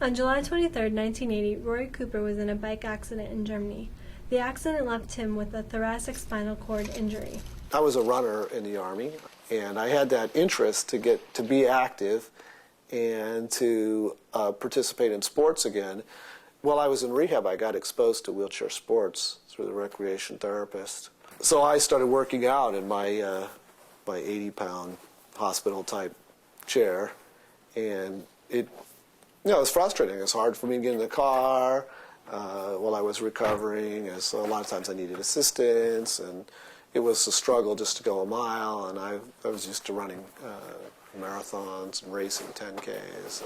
On July 23, 1980, Rory Cooper was in a bike accident in Germany. The accident left him with a thoracic spinal cord injury. I was a runner in the Army, and I had that interest to get to be active and to participate in sports again. While I was in rehab, I got exposed to wheelchair sports through the recreation therapist. So I started working out in my 80-pound hospital-type chair, and it was frustrating. It was hard for me to get in the car while I was recovering, so a lot of times I needed assistance, and it was a struggle just to go a mile, and I was used to running marathons and racing 10Ks,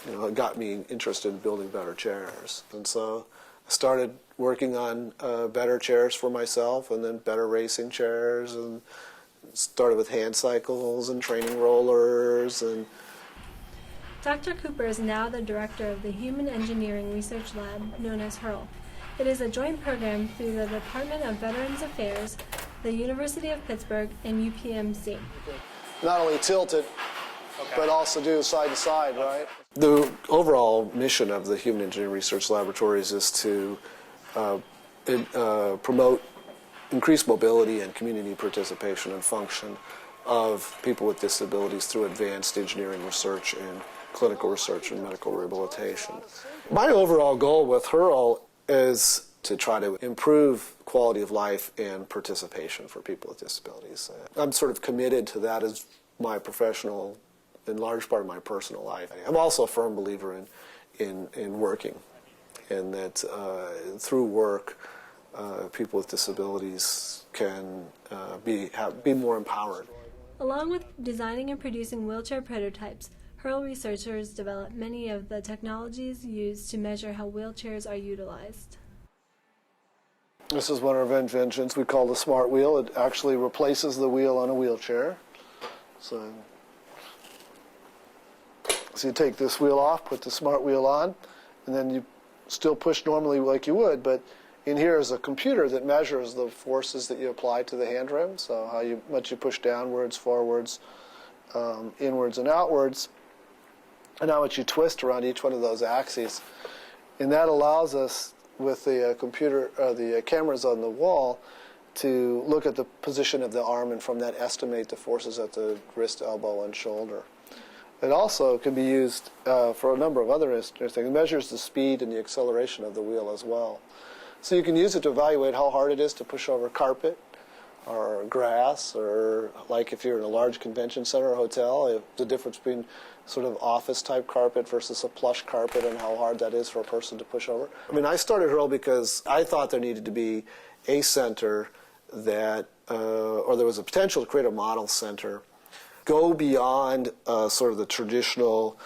and it got me interested in building better chairs. And so I started working on better chairs for myself, and then better racing chairs, and started with hand cycles and training rollers. And Dr. Cooper is now the director of the Human Engineering Research Lab, known as HURL. It is a joint program through the Department of Veterans Affairs, the University of Pittsburgh, and UPMC. Not only tilt it, but also do side to side, right? The overall mission of the Human Engineering Research Laboratories is to promote increased mobility and community participation and function of people with disabilities through advanced engineering research and clinical research and medical rehabilitation. My overall goal with HURL is to try to improve quality of life and participation for people with disabilities. I'm sort of committed to that as my professional, in large part of my personal life. I'm also a firm believer in working, and that through work, people with disabilities can be more empowered. Along with designing and producing wheelchair prototypes, HURL researchers develop many of the technologies used to measure how wheelchairs are utilized. This is one of our inventions we call the smart wheel. It actually replaces the wheel on a wheelchair. So you take this wheel off, put the smart wheel on, and then you still push normally like you would, but in here is a computer that measures the forces that you apply to the hand rim, so how much you push downwards, forwards, inwards, and outwards, and how much you twist around each one of those axes. And that allows us, with the the cameras on the wall, to look at the position of the arm, and from that estimate the forces at the wrist, elbow, and shoulder. It also can be used for a number of other things. It measures the speed and the acceleration of the wheel as well. So you can use it to evaluate how hard it is to push over carpet or grass, or like if you're in a large convention center or hotel, the difference between sort of office-type carpet versus a plush carpet and how hard that is for a person to push over. I mean, I started HURL because I thought there needed to be a center that, or there was a potential to create a model center, go beyond sort of the traditional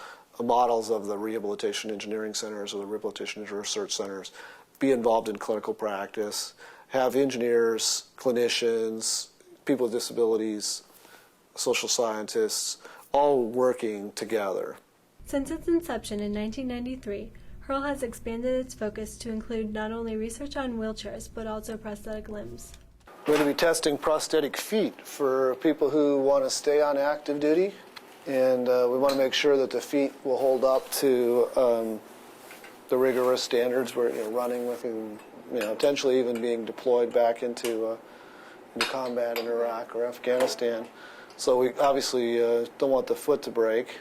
models of the rehabilitation engineering centers or the rehabilitation research centers, be involved in clinical practice, have engineers, clinicians, people with disabilities, social scientists, all working together. Since its inception in 1993, HURL has expanded its focus to include not only research on wheelchairs, but also prosthetic limbs. We're going to be testing prosthetic feet for people who want to stay on active duty, and we want to make sure that the feet will hold up to the rigorous standards we're running with, and potentially even being deployed back into combat in Iraq or Afghanistan. So we obviously don't want the foot to break.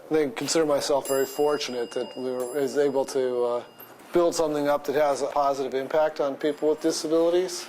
I consider myself very fortunate that we was able to build something up that has a positive impact on people with disabilities.